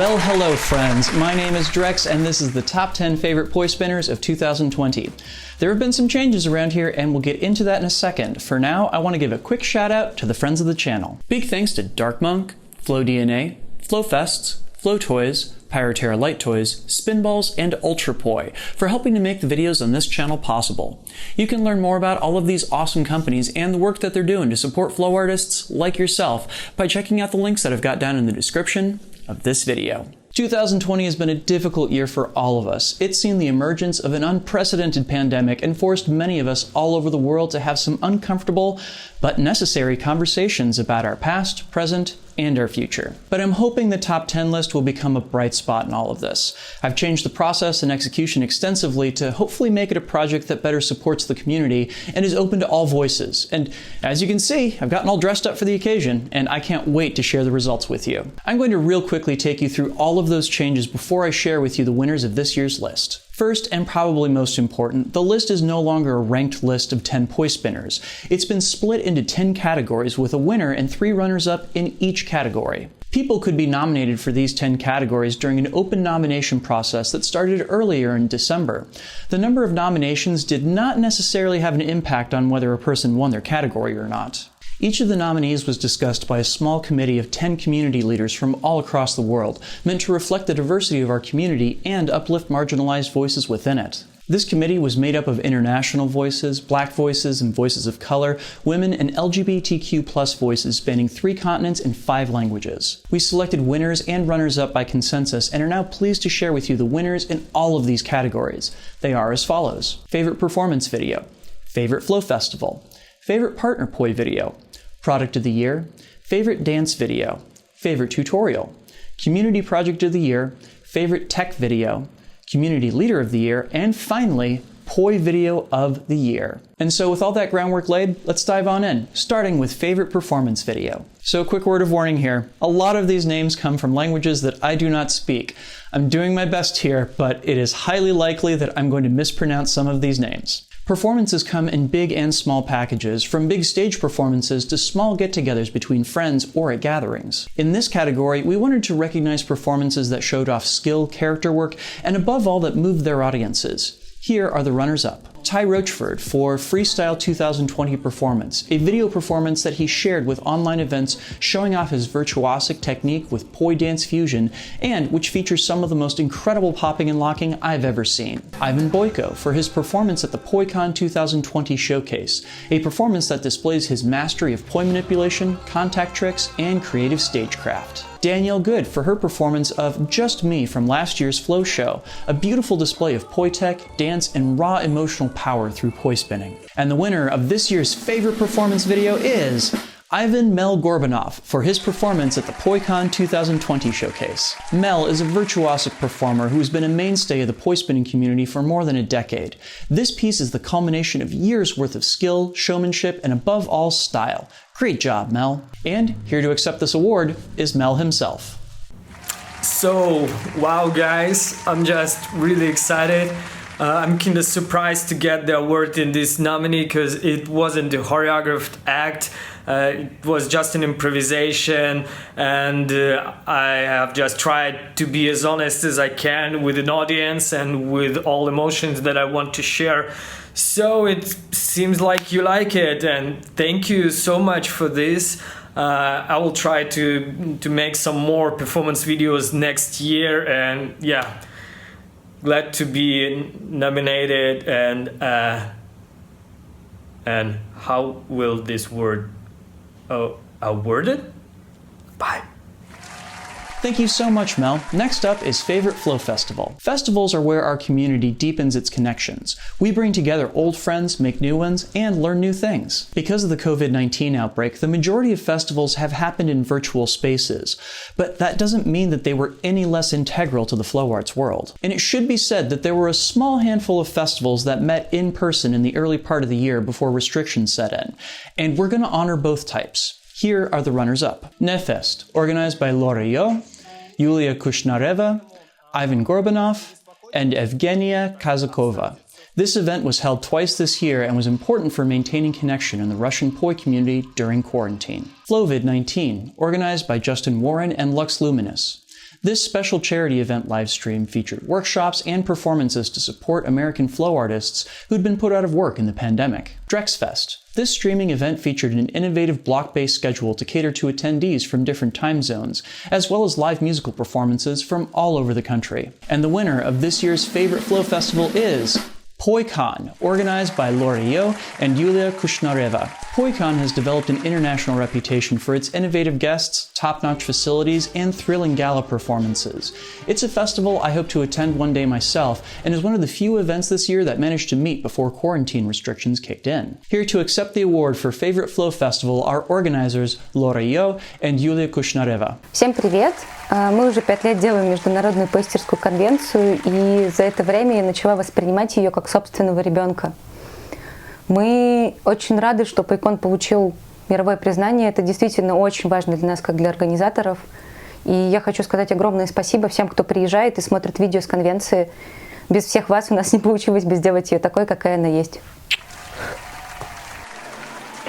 Well, hello friends. My name is Drex and this is the top 10 favorite poi spinners of 2020. There have been some changes around here and we'll get into that in a second. For now, I want to give a quick shout out to the friends of the channel. Big thanks to Dark Monk, Flow DNA, Flow Fests, Flow Toys, Pyroterra Light Toys, Spinballs, and Ultra Poi for helping to make the videos on this channel possible. You can learn more about all of these awesome companies and the work that they're doing to support flow artists like yourself by checking out the links that I've got down in the description of this video. 2020 has been a difficult year for all of us. It's seen the emergence of an unprecedented pandemic and forced many of us all over the world to have some uncomfortable but necessary conversations about our past, present, and our future. But I'm hoping the top 10 list will become a bright spot in all of this. I've changed the process and execution extensively to hopefully make it a project that better supports the community and is open to all voices. And as you can see, I've gotten all dressed up for the occasion, and I can't wait to share the results with you. I'm going to real quickly take you through all of those changes before I share with you the winners of this year's list. First, and probably most important, the list is no longer a ranked list of 10 poi spinners. It's been split into 10 categories with a winner and 3 runners-up in each category. People could be nominated for these 10 categories during an open nomination process that started earlier in December. The number of nominations did not necessarily have an impact on whether a person won their category or not. Each of the nominees was discussed by a small committee of 10 community leaders from all across the world, meant to reflect the diversity of our community and uplift marginalized voices within it. This committee was made up of international voices, Black voices and voices of color, women, and LGBTQ+ voices spanning 3 continents and 5 languages. We selected winners and runners-up by consensus and are now pleased to share with you the winners in all of these categories. They are as follows: Favorite Performance Video, Favorite Flow Festival, Favorite Partner Poi Video, Product of the Year, Favorite Dance Video, Favorite Tutorial, Community Project of the Year, Favorite Tech Video, Community Leader of the Year, and finally, Poi Video of the Year. And so with all that groundwork laid, let's dive on in, starting with Favorite Performance Video. So a quick word of warning here. A lot of these names come from languages that I do not speak. I'm doing my best here, but it is highly likely that I'm going to mispronounce some of these names. Performances come in big and small packages, from big stage performances to small get-togethers between friends or at gatherings. In this category, we wanted to recognize performances that showed off skill, character work, and above all that moved their audiences. Here are the runners-up. Ty Rochford for Freestyle 2020 Performance, a video performance that he shared with online events showing off his virtuosic technique with poi dance fusion and which features some of the most incredible popping and locking I've ever seen. Ivan Boyko for his performance at the PoiCon 2020 Showcase, a performance that displays his mastery of poi manipulation, contact tricks, and creative stagecraft. Danielle Good for her performance of Just Me from last year's Flow Show, a beautiful display of poi tech, dance, and raw emotional power through poi spinning. And the winner of this year's favorite performance video is Ivan Mel Gorbanov for his performance at the PoiCon 2020 Showcase. Mel is a virtuosic performer who has been a mainstay of the poi spinning community for more than a decade. This piece is the culmination of years worth of skill, showmanship, and above all, style. Great job, Mel. And here to accept this award is Mel himself. So, wow guys, I'm just really excited. I'm kind of surprised to get the award in this nominee because it wasn't a choreographed act. It was just an improvisation, and I have just tried to be as honest as I can with an audience and with all emotions that I want to share. So it seems like you like it, and thank you so much for this. I will try to make some more performance videos next year, and yeah, glad to be nominated. And how will this word awarded? Bye. Thank you so much, Mel. Next up is Favorite Flow Festival. Festivals are where our community deepens its connections. We bring together old friends, make new ones, and learn new things. Because of the COVID-19 outbreak, the majority of festivals have happened in virtual spaces, but that doesn't mean that they were any less integral to the flow arts world. And it should be said that there were a small handful of festivals that met in person in the early part of the year before restrictions set in, and we're going to honor both types. Here are the runners-up. Nefest, organized by Laura Yo, Yulia Kushnareva, Ivan Gorbanov, and Evgenia Kazakova. This event was held twice this year and was important for maintaining connection in the Russian poi community during quarantine. Flovid-19, organized by Justin Warren and Lux Luminous. This special charity event livestream featured workshops and performances to support American flow artists who'd been put out of work in the pandemic. Drexfest. This streaming event featured an innovative block-based schedule to cater to attendees from different time zones, as well as live musical performances from all over the country. And the winner of this year's favorite Flow Festival is PoiCon, organized by Laura Yo and Yulia Kushnareva. PoiCon has developed an international reputation for its innovative guests, top-notch facilities, and thrilling gala performances. It's a festival I hope to attend one day myself, and is one of the few events this year that managed to meet before quarantine restrictions kicked in. Here to accept the award for Favorite Flow Festival are organizers Laura Yo and Yulia Kushnareva. Всем привет! Мы уже 5 лет делаем Международную поистерскую конвенцию, и за это время я начала воспринимать ее как собственного ребенка. Мы очень рады, что PoiCon получил мировое признание. Это действительно очень важно для нас, как для организаторов. И я хочу сказать огромное спасибо всем, кто приезжает и смотрит видео с конвенции. Без всех вас у нас не получилось бы сделать ее такой, какая она есть.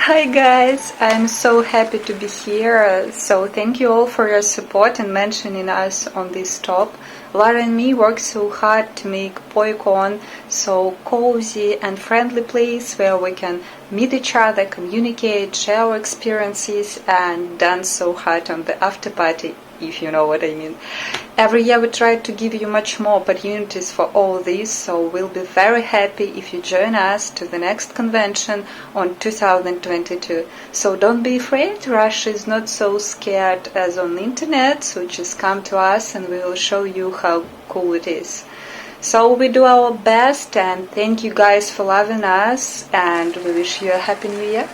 Hi guys, I'm so happy to be here, so thank you all for your support and mentioning us on this top. Lara and me worked so hard to make PoiCon so cozy and friendly place where we can meet each other, communicate, share our experiences, and dance so hard on the after party, if you know what I mean. Every year we try to give you much more opportunities for all this, so we'll be very happy if you join us to the next convention on 2022. So don't be afraid, Russia is not so scared as on the internet, so just come to us and we will show you how cool it is. So we do our best, and thank you guys for loving us, and we wish you a happy new year.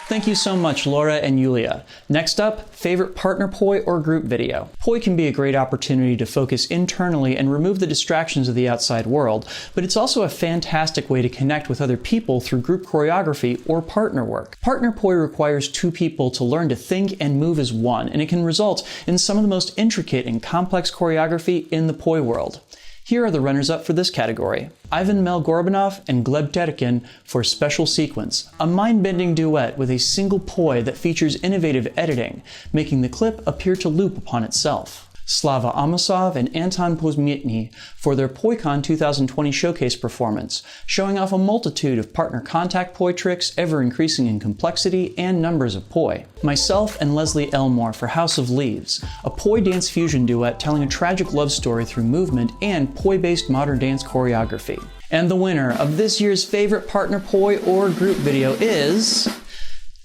Thank you so much, Laura and Yulia. Next up, favorite partner poi or group video. Poi can be a great opportunity to focus internally and remove the distractions of the outside world, but it's also a fantastic way to connect with other people through group choreography or partner work. Partner poi requires two people to learn to think and move as one, and it can result in some of the most intricate and complex choreography in the poi world. Here are the runners-up for this category. Ivan Melgorbanov and Gleb Terkin for Special Sequence, a mind-bending duet with a single poi that features innovative editing, making the clip appear to loop upon itself. Slava Amosov and Anton Pozmitny for their PoiCon 2020 showcase performance, showing off a multitude of partner contact poi tricks ever increasing in complexity and numbers of poi. Myself and Leslie Elmore for House of Leaves, a poi dance fusion duet telling a tragic love story through movement and poi-based modern dance choreography. And the winner of this year's favorite partner poi or group video is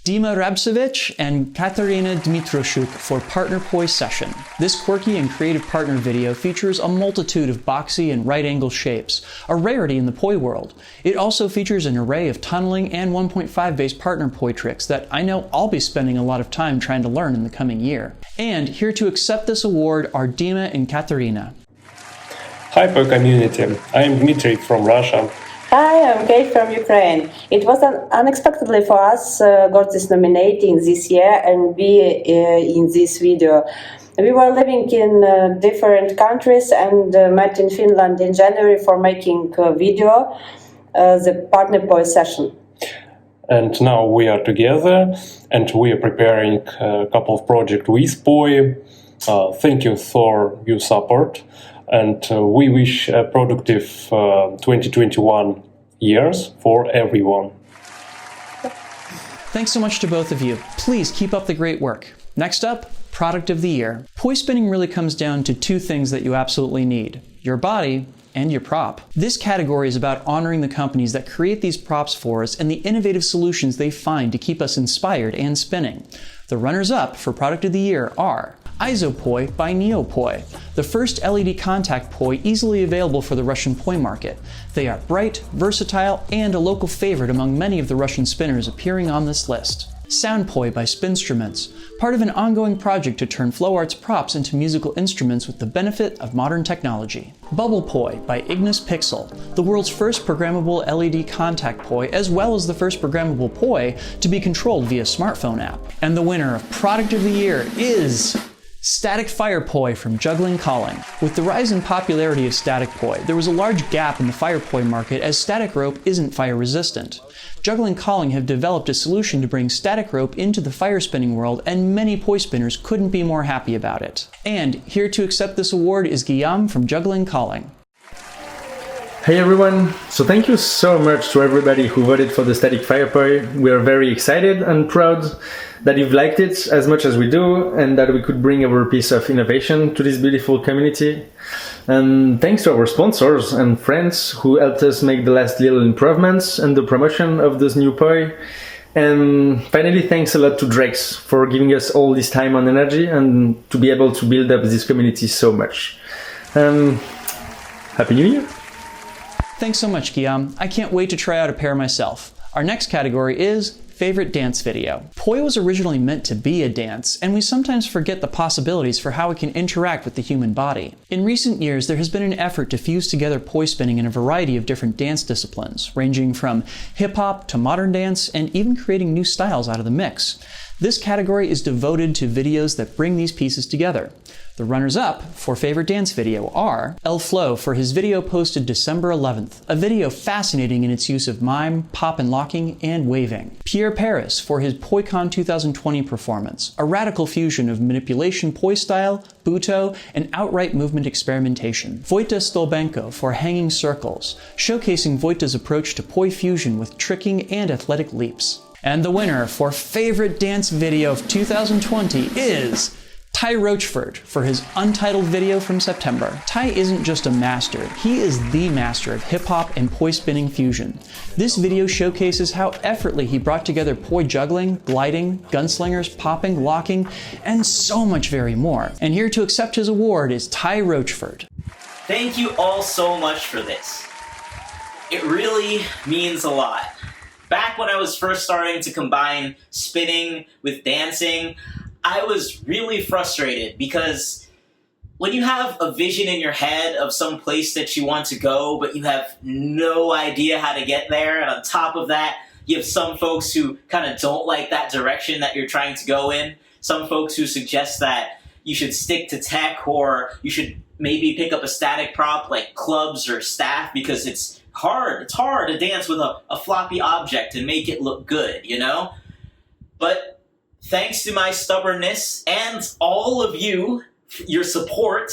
Dima Rabsevich and Katarina Dmitroshuk for Partner Poi Session. This quirky and creative partner video features a multitude of boxy and right-angle shapes, a rarity in the poi world. It also features an array of tunneling and 1.5 based partner poi tricks that I know I'll be spending a lot of time trying to learn in the coming year. And here to accept this award are Dima and Katarina. Hi Poi community, I am Dmitry from Russia. Hi, I'm Kate from Ukraine. It was unexpectedly for us got this nominating this year and be in this video. We were living in different countries and met in Finland in January for making a video, the Partner Poi Session. And now we are together and we are preparing a couple of projects with Poi. Thank you for your support. And we wish a productive 2021 years for everyone. Thanks so much to both of you. Please keep up the great work. Next up, Product of the Year. Poi spinning really comes down to two things that you absolutely need: your body and your prop. This category is about honoring the companies that create these props for us and the innovative solutions they find to keep us inspired and spinning. The runners-up for Product of the Year are IsoPoi by NeoPoi, the first LED contact poi easily available for the Russian poi market. They are bright, versatile, and a local favorite among many of the Russian spinners appearing on this list. SoundPoi by Spinstruments, part of an ongoing project to turn flow arts props into musical instruments with the benefit of modern technology. BubblePoi by Ignis Pixel, the world's first programmable LED contact poi, as well as the first programmable poi to be controlled via smartphone app. And the winner of Product of the Year is Static Fire Poi from Juggling Calling. With the rise in popularity of static poi, there was a large gap in the fire poi market as static rope isn't fire resistant. Juggling Calling have developed a solution to bring static rope into the fire spinning world, and many poi spinners couldn't be more happy about it. And here to accept this award is Guillaume from Juggling Calling. Hey everyone! So thank you so much to everybody who voted for the Static Fire Poi. We are very excited and proud that you've liked it as much as we do, and that we could bring our piece of innovation to this beautiful community. And thanks to our sponsors and friends who helped us make the last little improvements and the promotion of this new poi. And finally, thanks a lot to Drex for giving us all this time and energy and to be able to build up this community so much. Happy New Year! Thanks so much, Guillaume. I can't wait to try out a pair myself. Our next category is Favorite Dance Video. Poi was originally meant to be a dance, and we sometimes forget the possibilities for how it can interact with the human body. In recent years, there has been an effort to fuse together poi spinning in a variety of different dance disciplines, ranging from hip-hop to modern dance, and even creating new styles out of the mix. This category is devoted to videos that bring these pieces together. The runners-up for Favorite Dance Video are El Flow for his video posted December 11th, a video fascinating in its use of mime, pop and locking, and waving. Pierre Paris for his PoiCon 2020 performance, a radical fusion of manipulation poi style, buto, and outright movement experimentation. Wojta Stolbenko for Hanging Circles, showcasing Wojta's approach to poi fusion with tricking and athletic leaps. And the winner for Favorite Dance Video of 2020 is Ty Rochford for his untitled video from September. Ty isn't just a master, he is the master of hip-hop and poi spinning fusion. This video showcases how effortlessly he brought together poi juggling, gliding, gunslingers, popping, locking, and so much very more. And here to accept his award is Ty Rochford. Thank you all so much for this. It really means a lot. Back when I was first starting to combine spinning with dancing, I was really frustrated because when you have a vision in your head of some place that you want to go, but you have no idea how to get there, and on top of that, you have some folks who kind of don't like that direction that you're trying to go in, some folks who suggest that you should stick to tech or you should maybe pick up a static prop like clubs or staff because it's hard to dance with a floppy object and make it look good, you know? But thanks to my stubbornness and all of you, your support,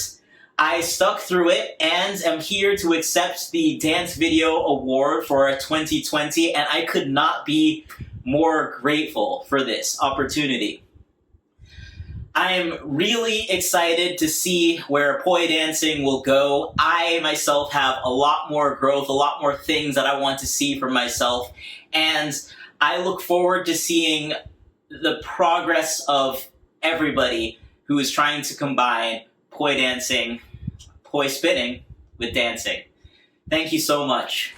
I stuck through it and am here to accept the Dance Video Award for 2020, and I could not be more grateful for this opportunity. I am really excited to see where poi dancing will go. I myself have a lot more growth, a lot more things that I want to see for myself, and I look forward to seeing the progress of everybody who is trying to combine poi dancing, poi spinning with dancing. Thank you so much.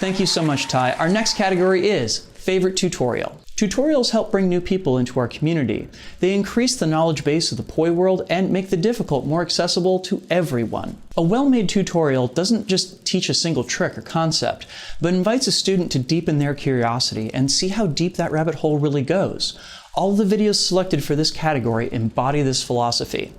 Thank you so much, Ty. Our next category is Favorite Tutorial. Tutorials help bring new people into our community. They increase the knowledge base of the poi world and make the difficult more accessible to everyone. A well-made tutorial doesn't just teach a single trick or concept, but invites a student to deepen their curiosity and see how deep that rabbit hole really goes. All of the videos selected for this category embody this philosophy.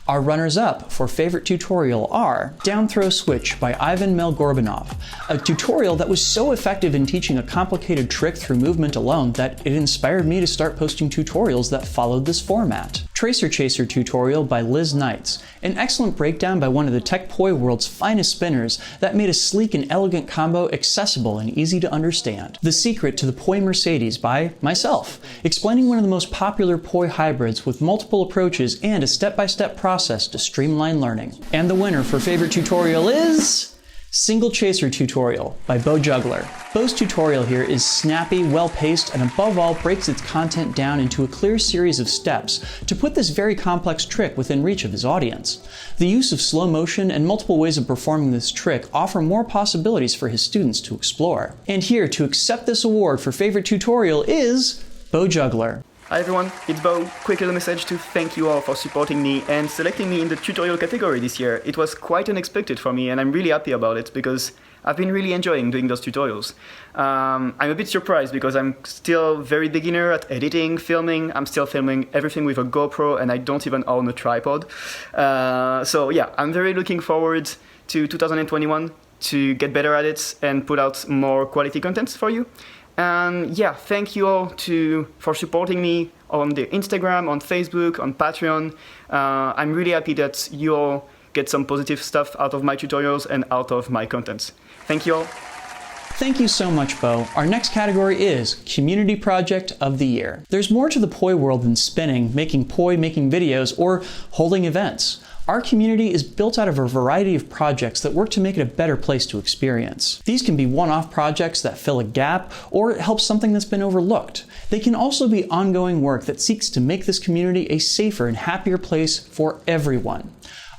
Our runners-up for Favorite Tutorial are Down Throw Switch by Ivan Melgorbanov, a tutorial that was so effective in teaching a complicated trick through movement alone that it inspired me to start posting tutorials that followed this format. Tracer Chaser tutorial by Liz Knights, an excellent breakdown by one of the tech poi world's finest spinners that made a sleek and elegant combo accessible and easy to understand. The Secret to the Poi Mercedes by myself, explaining one of the most popular poi hybrids with multiple approaches and a step-by-step process to streamline learning. And the winner for Favorite Tutorial is Single Chaser tutorial by Bo Juggler. Bo's tutorial here is snappy, well-paced, and above all breaks its content down into a clear series of steps to put this very complex trick within reach of his audience. The use of slow motion and multiple ways of performing this trick offer more possibilities for his students to explore. And here to accept this award for Favorite Tutorial is Bo Juggler. Hi everyone, it's Bo. Quick little message to thank you all for supporting me and selecting me in the tutorial category this year. It was quite unexpected for me and I'm really happy about it because I've been really enjoying doing those tutorials. I'm a bit surprised because I'm still very beginner at editing, filming. I'm still filming everything with a GoPro and I don't even own a tripod. So yeah, I'm very looking forward to 2021 to get better at it and put out more quality content for you. And yeah, thank you all for supporting me on the Instagram, on Facebook, on Patreon. I'm really happy that you all get some positive stuff out of my tutorials and out of my content. Thank you all. Thank you so much, Bo. Our next category is Community Project of the Year. There's more to the poi world than spinning, making poi, making videos, or holding events. Our community is built out of a variety of projects that work to make it a better place to experience. These can be one-off projects that fill a gap or help something that's been overlooked. They can also be ongoing work that seeks to make this community a safer and happier place for everyone.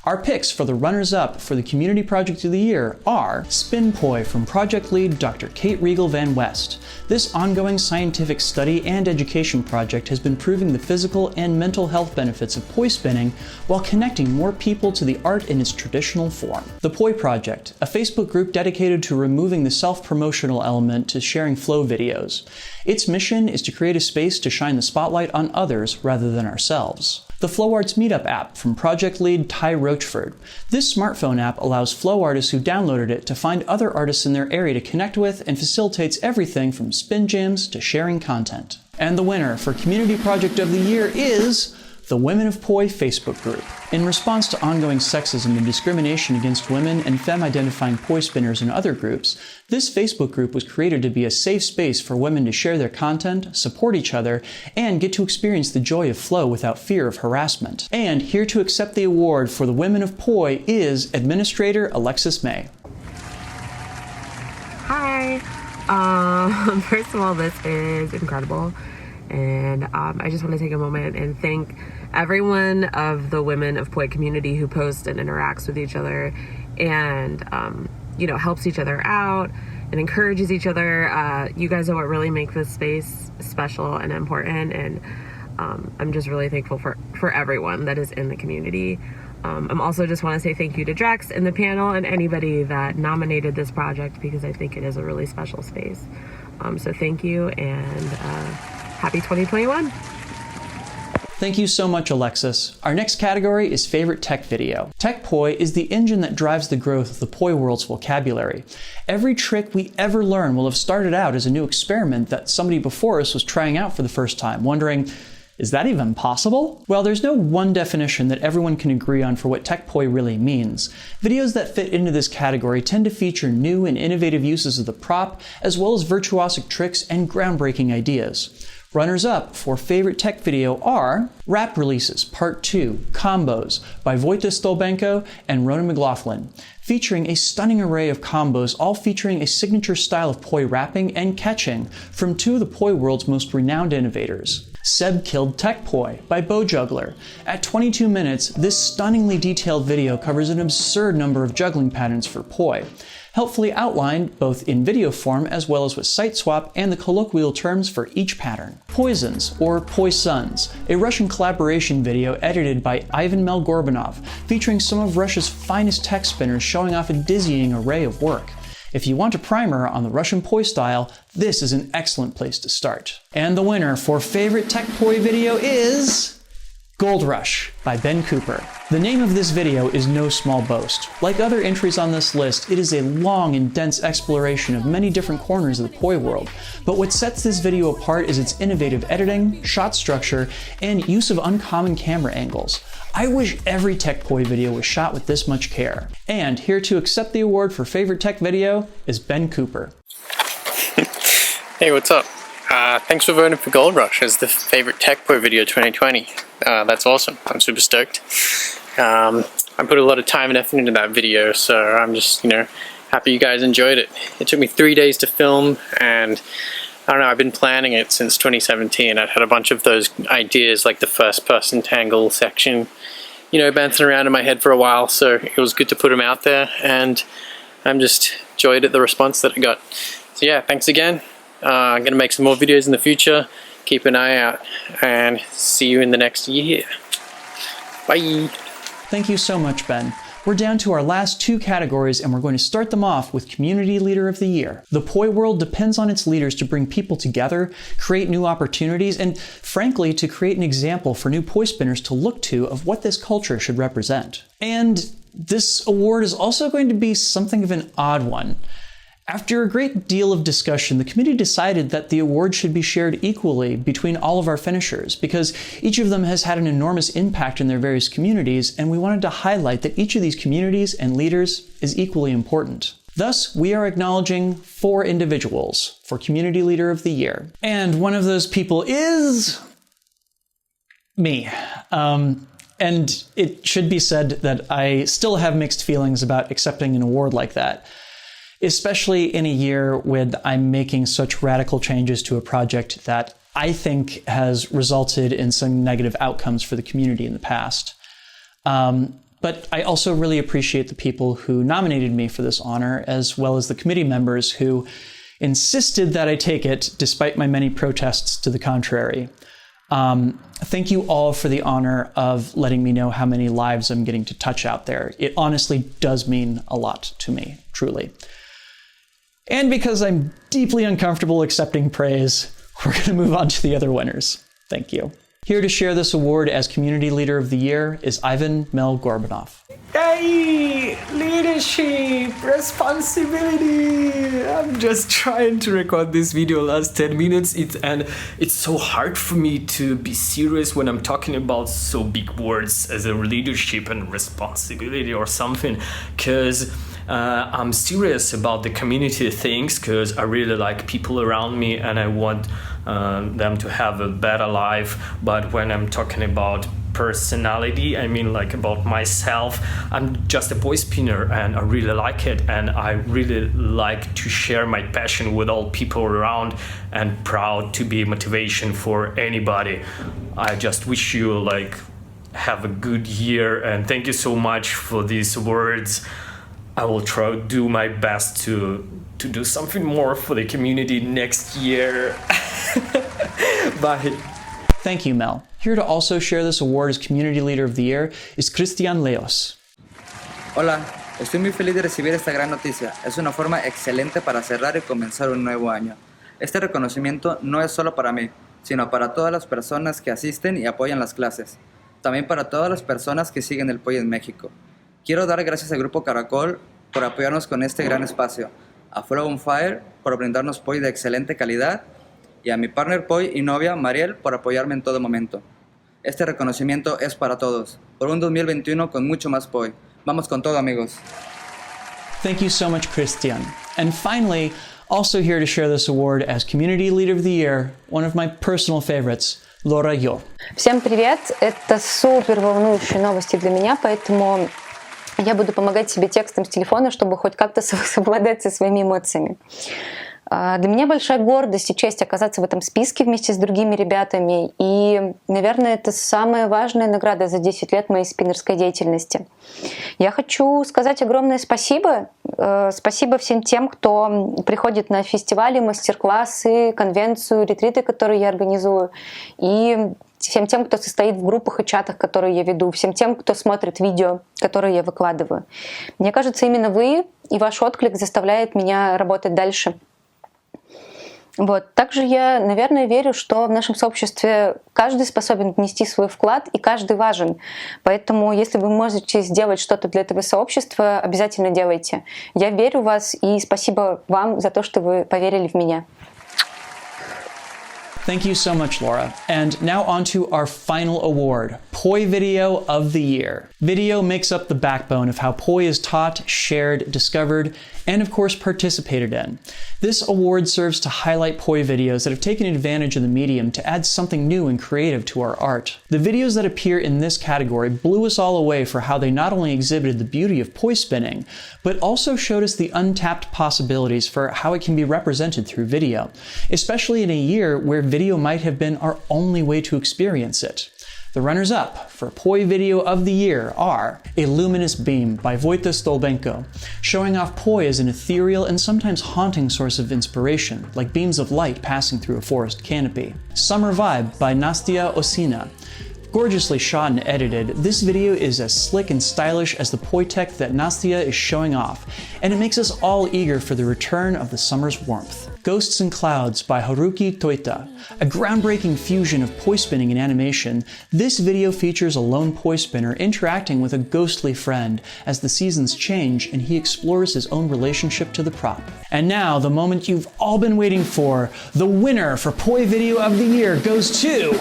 Our picks for the runners-up for the Community Project of the Year are Spin Poi from project lead Dr. Kate Riegel Van West. This ongoing scientific study and education project has been proving the physical and mental health benefits of poi spinning while connecting more people to the art in its traditional form. The Poi Project, a Facebook group dedicated to removing the self-promotional element to sharing flow videos. Its mission is to create a space to shine the spotlight on others rather than ourselves. The Flow Arts Meetup app from project lead Ty Rochford. This smartphone app allows flow artists who downloaded it to find other artists in their area to connect with and facilitates everything from spin jams to sharing content. And the winner for Community Project of the Year is the Women of Poi Facebook group. In response to ongoing sexism and discrimination against women and femme-identifying poi spinners and other groups, this Facebook group was created to be a safe space for women to share their content, support each other, and get to experience the joy of flow without fear of harassment. And here to accept the award for the Women of Poi is Administrator Alexis May. Hi! First of all, this is incredible. And I just want to take a moment and thank everyone of the Women of Poi community who posts and interacts with each other and, helps each other out and encourages each other. You guys are what really make this space special and important. And I'm just really thankful for everyone that is in the community. I'm also just want to say thank you to Drex and the panel and anybody that nominated this project because I think it is a really special space. So thank you and happy 2021. Thank you so much, Alexis. Our next category is Favorite Tech Video. Tech Poi is the engine that drives the growth of the poi world's vocabulary. Every trick we ever learn will have started out as a new experiment that somebody before us was trying out for the first time, wondering, is that even possible? Well, there's no one definition that everyone can agree on for what Tech Poi really means. Videos that fit into this category tend to feature new and innovative uses of the prop, as well as virtuosic tricks and groundbreaking ideas. Runners-up for Favorite Tech Video are Rap Releases Part 2 Combos by Wojtek Stolbenko and Rona McLaughlin, featuring a stunning array of combos all featuring a signature style of poi rapping and catching from two of the poi world's most renowned innovators. Seb Killed Tech Poi by Bo Juggler. At 22 minutes, this stunningly detailed video covers an absurd number of juggling patterns for poi, helpfully outlined both in video form as well as with site swap and the colloquial terms for each pattern. Poisons, or Poisons, a Russian collaboration video edited by Ivan Melgorbanov, featuring some of Russia's finest tech spinners showing off a dizzying array of work. If you want a primer on the Russian poi style, this is an excellent place to start. And the winner for Favorite Tech Poi Video is Gold Rush by Ben Cooper. The name of this video is no small boast. Like other entries on this list, it is a long and dense exploration of many different corners of the poi world. But what sets this video apart is its innovative editing, shot structure, and use of uncommon camera angles. I wish every Tech Poi video was shot with this much care. And here to accept the award for Favorite Tech Video is Ben Cooper. Hey, what's up? Thanks for voting for Gold Rush as the favorite Tech Poi video 2020. That's awesome. I'm super stoked. I put a lot of time and effort into that video, so I'm just, happy you guys enjoyed it. It took me 3 days to film, and I don't know, I've been planning it since 2017. I'd had a bunch of those ideas, like the first person tangle section, bouncing around in my head for a while, so it was good to put them out there, and I'm just enjoyed the response that I got. So yeah, thanks again. I'm going to make some more videos in the future. Keep an eye out, and see you in the next year. Bye! Thank you so much, Ben. We're down to our last two categories, and we're going to start them off with Community Leader of the Year. The poi world depends on its leaders to bring people together, create new opportunities, and frankly, to create an example for new poi spinners to look to of what this culture should represent. And this award is also going to be something of an odd one. After a great deal of discussion, the committee decided that the award should be shared equally between all of our finishers, because each of them has had an enormous impact in their various communities, and we wanted to highlight that each of these communities and leaders is equally important. Thus, we are acknowledging 4 individuals for Community Leader of the Year. And one of those people is me. And it should be said that I still have mixed feelings about accepting an award like that, especially in a year when I'm making such radical changes to a project that I think has resulted in some negative outcomes for the community in the past. But I also really appreciate the people who nominated me for this honor, as well as the committee members who insisted that I take it despite my many protests to the contrary. Thank you all for the honor of letting me know how many lives I'm getting to touch out there. It honestly does mean a lot to me, truly. And because I'm deeply uncomfortable accepting praise, we're going to move on to the other winners. Thank you. Here to share this award as Community Leader of the Year is Ivan Mel-Gorbanov. Hey, leadership, responsibility. I'm just trying to record this video last 10 minutes and it's so hard for me to be serious when I'm talking about so big words as a leadership and responsibility or something, because I'm serious about the community things, because I really like people around me and I want them to have a better life. But when I'm talking about personality, I mean like about myself, I'm just a poi spinner and I really like it, and I really like to share my passion with all people around, and proud to be a motivation for anybody. I just wish you like have a good year, and thank you so much for these words. I will try to do my best to do something more for the community next year. Bye. Thank you, Mel. Here to also share this award as Community Leader of the Year is Cristian Leos. Hola, estoy muy feliz de recibir esta gran noticia. Es una forma excelente para cerrar y comenzar un nuevo año. Este reconocimiento no es solo para mí, sino para todas las personas que asisten y apoyan las clases. También para todas las personas que siguen el poi en México. Quiero dar gracias al Grupo Caracol por apoyarnos con este gran espacio, a Flow on Fire por brindarnos poi de excelente calidad, y a mi partner poi y novia Mariel por apoyarme en todo momento. Este reconocimiento es para todos, por un 2021 con mucho más poi. Vamos con todo, amigos. Thank you so much, Cristian. And finally, also here to share this award as Community Leader of the Year, one of my personal favorites, Laura Yo. Всем привет! Это супер волнующие новости для меня, поэтому я буду помогать себе текстом с телефона, чтобы хоть как-то совладать со своими эмоциями. Для меня большая гордость и честь оказаться в этом списке вместе с другими ребятами. И, наверное, это самая важная награда за 10 лет моей спиннерской деятельности. Я хочу сказать огромное спасибо. Спасибо всем тем, кто приходит на фестивали, мастер-классы, конвенцию, ретриты, которые я организую. И всем тем, кто состоит в группах и чатах, которые я веду, всем тем, кто смотрит видео, которые я выкладываю. Мне кажется, именно вы и ваш отклик заставляет меня работать дальше. Вот. Также я, наверное, верю, что в нашем сообществе каждый способен внести свой вклад, и каждый важен. Поэтому, если вы можете сделать что-то для этого сообщества, обязательно делайте. Я верю в вас, и спасибо вам за то, что вы поверили в меня. Thank you so much, Laura. And now on to our final award, Poi Video of the Year. Video makes up the backbone of how poi is taught, shared, discovered, and of course participated in. This award serves to highlight poi videos that have taken advantage of the medium to add something new and creative to our art. The videos that appear in this category blew us all away for how they not only exhibited the beauty of poi spinning, but also showed us the untapped possibilities for how it can be represented through video, especially in a year where video might have been our only way to experience it. The runners-up for Poi Video of the Year are A Luminous Beam by Wojta Stolbenko, showing off poi as an ethereal and sometimes haunting source of inspiration, like beams of light passing through a forest canopy. Summer Vibe by Nastya Osina, Gorgeously shot and edited, this video is as slick and stylish as the poi tech that Nastya is showing off, and it makes us all eager for the return of the summer's warmth. Ghosts and Clouds by Haruki Toita. A groundbreaking fusion of poi spinning and animation, this video features a lone poi spinner interacting with a ghostly friend as the seasons change and he explores his own relationship to the prop. And now, the moment you've all been waiting for, the winner for Poi Video of the Year goes to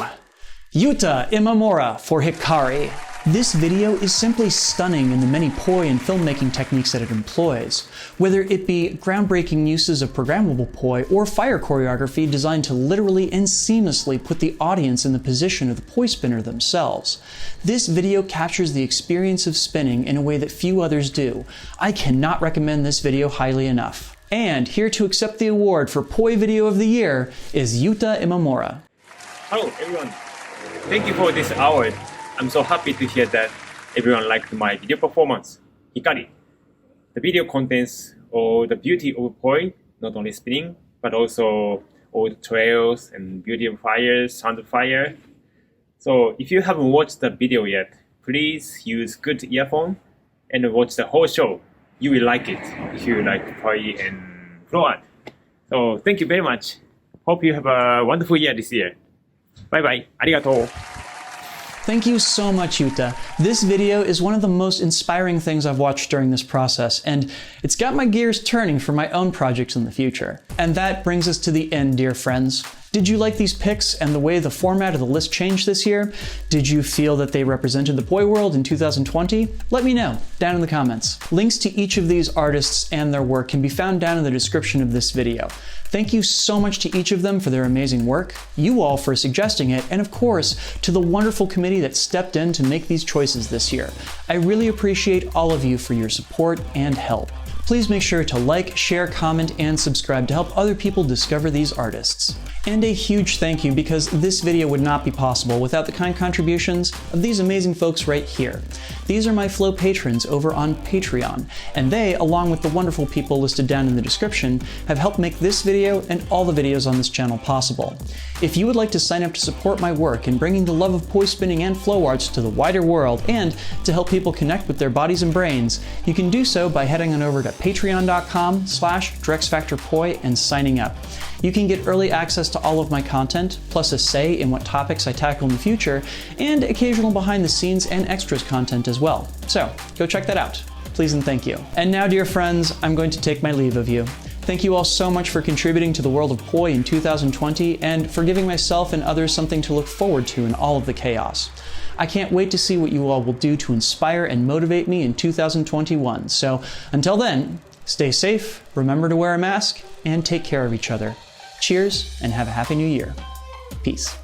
Yuta Imamura for Hikari. This video is simply stunning in the many poi and filmmaking techniques that it employs, whether it be groundbreaking uses of programmable poi or fire choreography designed to literally and seamlessly put the audience in the position of the poi spinner themselves. This video captures the experience of spinning in a way that few others do. I cannot recommend this video highly enough. And here to accept the award for Poi Video of the Year is Yuta Imamura. Hello everyone, thank you for this award. I'm so happy to hear that everyone liked my video performance, Hikari. The video contains all the beauty of poi, not only spinning, but also all the trails and beauty of fire, sound of fire. So if you haven't watched the video yet, please use good earphone and watch the whole show. You will like it if you like poi and flow art. So thank you very much. Hope you have a wonderful year this year. Bye bye. Arigatou. Thank you so much, Yuta. This video is one of the most inspiring things I've watched during this process, and it's got my gears turning for my own projects in the future. And that brings us to the end, dear friends. Did you like these picks and the way the format of the list changed this year? Did you feel that they represented the poi world in 2020? Let me know down in the comments. Links to each of these artists and their work can be found down in the description of this video. Thank you so much to each of them for their amazing work, you all for suggesting it, and of course, to the wonderful committee that stepped in to make these choices this year. I really appreciate all of you for your support and help. Please make sure to like, share, comment, and subscribe to help other people discover these artists. And a huge thank you, because this video would not be possible without the kind contributions of these amazing folks right here. These are my Flow patrons over on Patreon, and they, along with the wonderful people listed down in the description, have helped make this video and all the videos on this channel possible. If you would like to sign up to support my work in bringing the love of poi spinning and flow arts to the wider world, and to help people connect with their bodies and brains, you can do so by heading on over to patreon.com/DrexFactorPoi and signing up. You can get early access to all of my content, plus a say in what topics I tackle in the future, and occasional behind the scenes and extras content as well. So go check that out. Please and thank you. And now, dear friends, I'm going to take my leave of you. Thank you all so much for contributing to the world of poi in 2020 and for giving myself and others something to look forward to in all of the chaos. I can't wait to see what you all will do to inspire and motivate me in 2021. So until then, stay safe, remember to wear a mask, and take care of each other. Cheers, and have a happy new year. Peace.